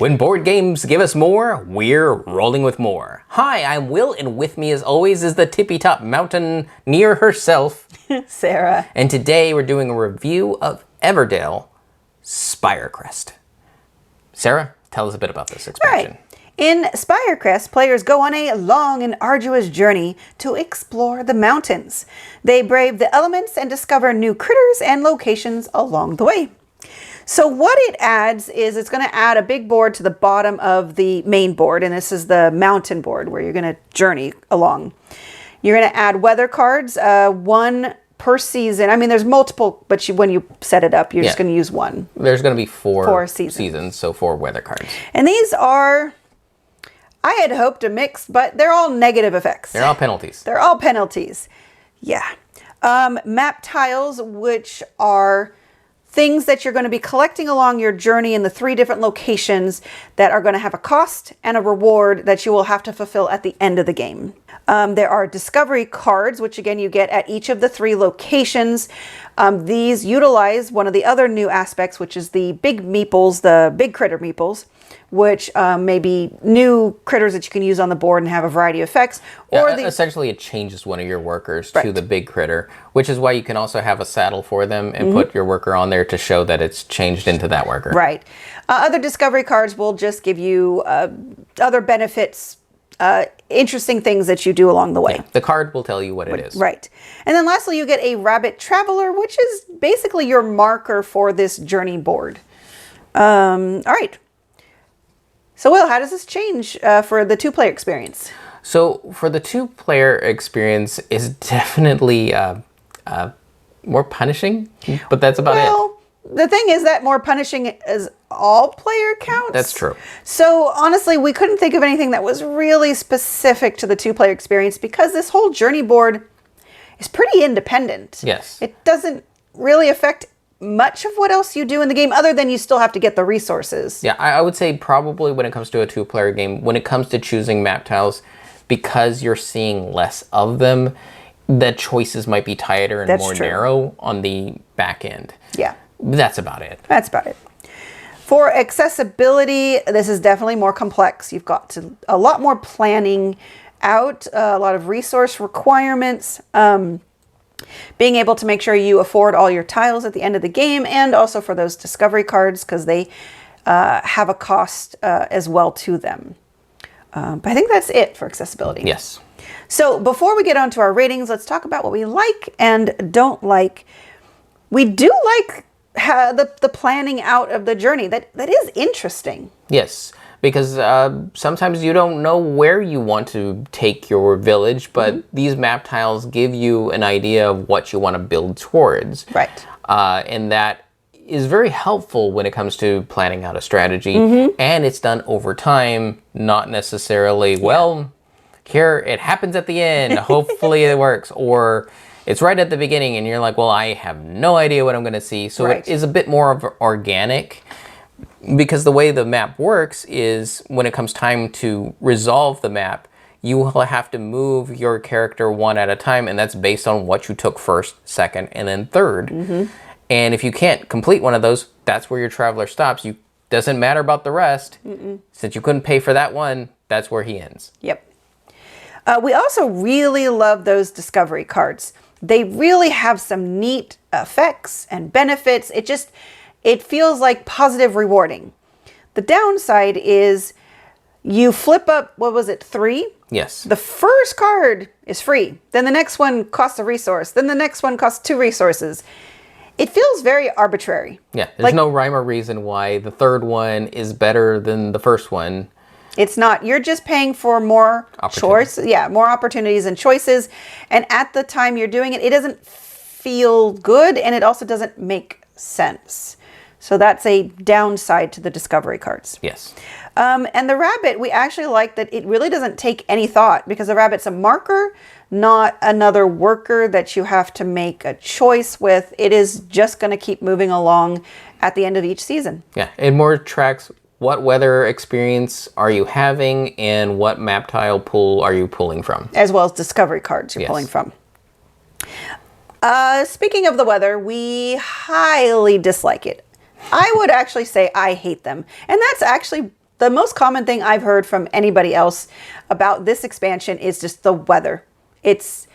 When board games give us more, we're rolling with more. Hi, I'm Will, and with me as always is the tippy-top mountaineer herself, Sarah. And today we're doing a review of Everdell Spirecrest. Sarah, tell us a bit about this expansion. Right. In Spirecrest, players go on a long and arduous journey to explore the mountains. They brave the elements and discover new critters and locations along the way. So what it adds is it's going to add a big board to the bottom of the main board, and this is the mountain board where you're going to journey along. You're going to add weather cards, one per season. I mean, there's multiple, but when you set it up, you're just going to use one. There's going to be four seasons, so 4 weather cards. And these are, I had hoped a mix, but they're all negative effects. They're all penalties. They're all penalties. Yeah. Map tiles, which are things that you're going to be collecting along your journey in the 3 different locations that are going to have a cost and a reward that you will have to fulfill at the end of the game. There are discovery cards, which again you get at each of the 3 locations. These utilize one of the other new aspects, which is the big meeples, the big critter meeples, which may be new critters that you can use on the board and have a variety of effects. Or essentially it changes one of your workers to the big critter, which is why you can also have a saddle for them and put your worker on there to show that it's changed into that worker. Right. Other discovery cards will just give you other benefits, interesting things that you do along the way. Yeah, the card will tell you what it is. Right. And then lastly, you get a rabbit traveler, which is basically your marker for this journey board. All right. So, Will, how does this change for the 2-player experience? So, for the 2-player experience, is definitely more punishing, but that's about it. The thing is that more punishing is all player counts. That's true. So, honestly, we couldn't think of anything that was really specific to the 2-player experience because this whole journey board is pretty independent. Yes. It doesn't really affect much of what else you do in the game other than you still have to get the resources. Yeah, I would say probably when it comes to a 2-player game, when it comes to choosing map tiles, because you're seeing less of them, the choices might be tighter and more narrow on the back end. Yeah. That's about it. That's about it. For accessibility, this is definitely more complex. You've got a lot more planning out, a lot of resource requirements, being able to make sure you afford all your tiles at the end of the game, and also for those discovery cards because they have a cost as well to them. But I think that's it for accessibility. Yes. So before we get on to our ratings, let's talk about what we like and don't like. We do like the planning out of the journey. That is interesting. Yes, because sometimes you don't know where you want to take your village, but these map tiles give you an idea of what you want to build towards. Right. And that is very helpful when it comes to planning out a strategy. And it's done over time, not necessarily, well, here it happens at the end, hopefully it works, or it's right at the beginning and you're like, well, I have no idea what I'm going to see. So it is a bit more of organic, because the way the map works is when it comes time to resolve the map, you will have to move your character one at a time, and that's based on what you took first, second, and then third. And if you can't complete one of those, that's where your traveler stops. Doesn't matter about the rest. Since you couldn't pay for that one, that's where he ends. Yep. We also really love those discovery cards. They really have some neat effects and benefits. It feels like positive rewarding. The downside is you flip up, what was it, 3? Yes. The first card is free. Then the next one costs a resource. Then the next one costs 2 resources. It feels very arbitrary. Yeah, there's no rhyme or reason why the third one is better than the first one. It's not. You're just paying for more choice. Yeah, more opportunities and choices. And at the time you're doing it, it doesn't feel good, and it also doesn't make sense. So that's a downside to the discovery cards. Yes. And the rabbit, we actually like that it really doesn't take any thought, because the rabbit's a marker, not another worker that you have to make a choice with. It is just going to keep moving along at the end of each season. Yeah, it more tracks what weather experience are you having and what map tile pool are you pulling from. As well as discovery cards you're pulling from. Speaking of the weather, we highly dislike it. I would actually say I hate them. And that's actually The most common thing I've heard from anybody else about this expansion is just the weather. It's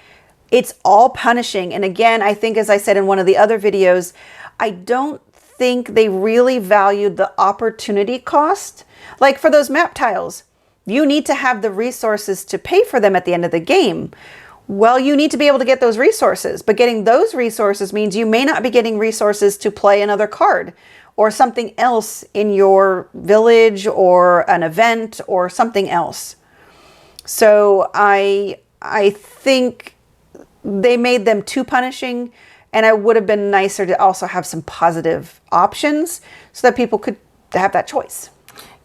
all punishing. And again, I think, as I said in one of the other videos, I don't think they really valued the opportunity cost. Like for those map tiles, you need to have the resources to pay for them at the end of the game. Well, you need to be able to get those resources, but getting those resources means you may not be getting resources to play another card or something else in your village or an event or something else. So I think they made them too punishing, and it would have been nicer to also have some positive options so that people could have that choice.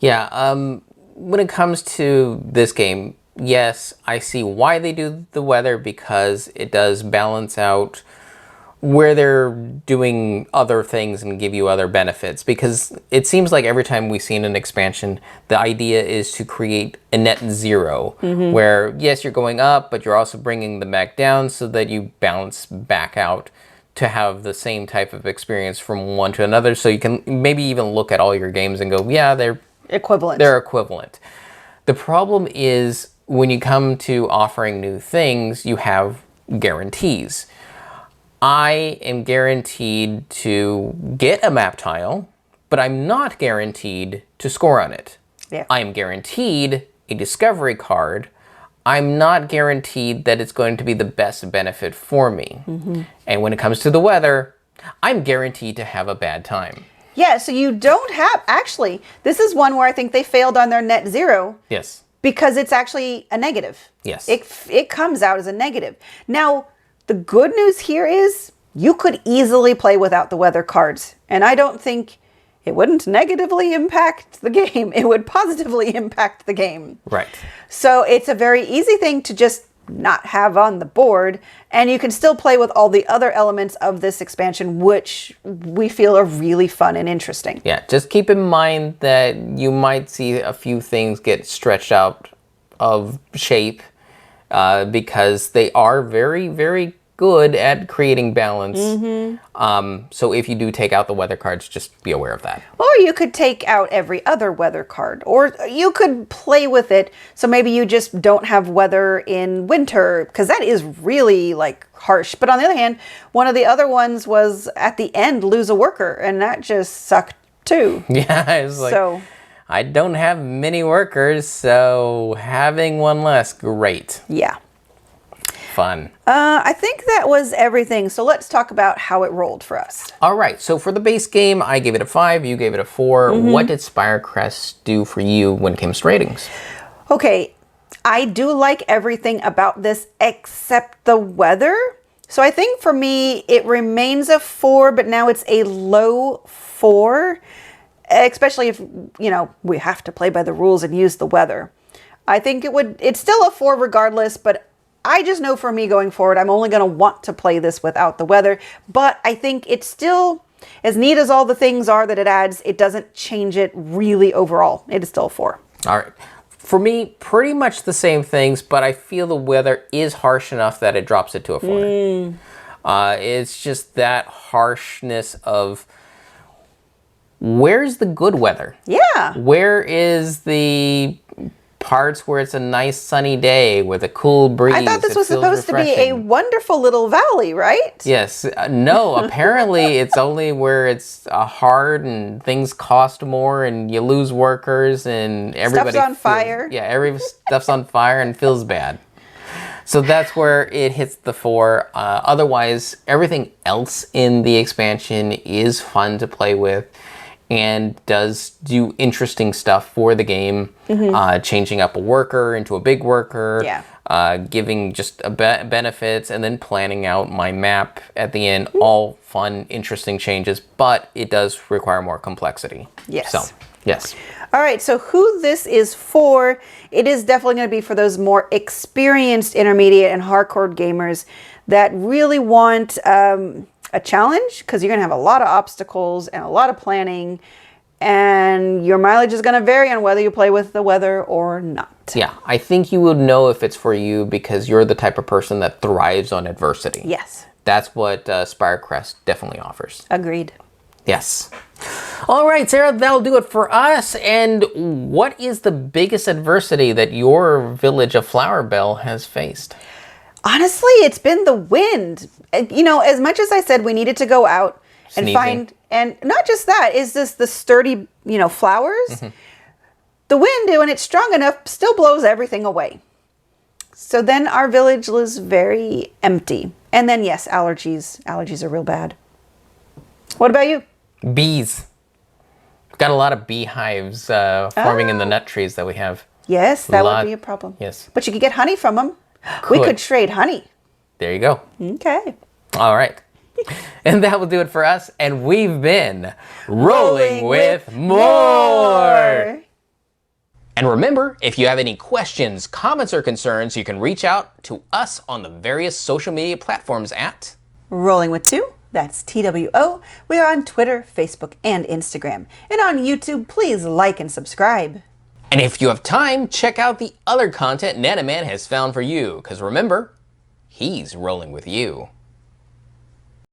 Yeah, when it comes to this game, yes, I see why they do the weather, because it does balance out where they're doing other things and give you other benefits. Because it seems like every time we've seen an expansion, the idea is to create a net zero, where yes, you're going up, but you're also bringing them back down so that you balance back out to have the same type of experience from one to another. So you can maybe even look at all your games and go, yeah, they're equivalent. They're equivalent. The problem is when you come to offering new things, you have guarantees. I am guaranteed to get a map tile, but I'm not guaranteed to score on it. Yeah. I am guaranteed a discovery card. I'm not guaranteed that it's going to be the best benefit for me. And when it comes to the weather, I'm guaranteed to have a bad time. Yeah, so you don't have, actually, this is one where I think they failed on their net zero. Yes. Because it's actually a negative. Yes. It comes out as a negative. Now, the good news here is you could easily play without the weather cards. And I don't think it wouldn't negatively impact the game. It would positively impact the game. Right. So it's a very easy thing to just not have on the board. And you can still play with all the other elements of this expansion, which we feel are really fun and interesting. Yeah, just keep in mind that you might see a few things get stretched out of shape because they are very, very good at creating balance. So if you do take out the weather cards, just be aware of that. Or you could take out every other weather card, or you could play with it. So maybe you just don't have weather in winter, because that is really like harsh. But on the other hand, one of the other ones was at the end, lose a worker, and that just sucked too. Yeah, it's like, So I don't have many workers, so having one less, great. yeah. Fun. I think that was everything. So let's talk about how it rolled for us. All right, so for the base game, I gave it a 5, you gave it a 4. What did Spirecrest do for you when it comes to ratings? Okay, I do like everything about this except the weather. So I think for me, it remains a 4, but now it's a low 4, especially if, you know, we have to play by the rules and use the weather. I think it's still a 4 regardless, but I just know for me going forward, I'm only going to want to play this without the weather. But I think it's still, as neat as all the things are that it adds, it doesn't change it really overall. It is still a 4. All right. For me, pretty much the same things, but I feel the weather is harsh enough that it drops it to a 4. It's just that harshness of, where's the good weather? Yeah. Where is the parts where it's a nice sunny day with a cool breeze? I thought this was supposed to be a refreshing? wonderful little valley, right? Yes. No, apparently it's only where it's hard and things cost more and you lose workers and everybody Stuff's on fire. Yeah, every stuff's on fire and feels bad. So that's where it hits the 4. Otherwise, everything else in the expansion is fun to play with and does do interesting stuff for the game, changing up a worker into a big worker, giving just benefits, and then planning out my map at the end. All fun, interesting changes, but it does require more complexity. Yes. So, yes. All right, so who this is for, it is definitely going to be for those more experienced intermediate and hardcore gamers that really want a challenge, because you're going to have a lot of obstacles and a lot of planning, and your mileage is going to vary on whether you play with the weather or not. Yeah, I think you would know if it's for you because you're the type of person that thrives on adversity. Yes. That's what Spirecrest definitely offers. Agreed. Yes. All right, Sarah, that'll do it for us. And what is the biggest adversity that your village of Flowerbell has faced? Honestly, it's been the wind. As much as I said we needed to go out and find, and not just that, is this the sturdy, flowers. The wind, when it's strong enough, still blows everything away. So then our village was very empty. And then, yes, allergies. Allergies are real bad. What about you? Bees. We've got a lot of beehives forming in the nut trees that we have. Yes, that would be a problem. Yes. But you could get honey from them. We could trade honey. There you go. Okay. All right. And that will do it for us. And we've been Rolling with More. And remember, if you have any questions, comments, or concerns, you can reach out to us on the various social media platforms at Rolling with Two. That's TWO. We are on Twitter, Facebook, and Instagram. And on YouTube, please like and subscribe. And if you have time, check out the other content Nanaman has found for you. Because remember, he's rolling with you.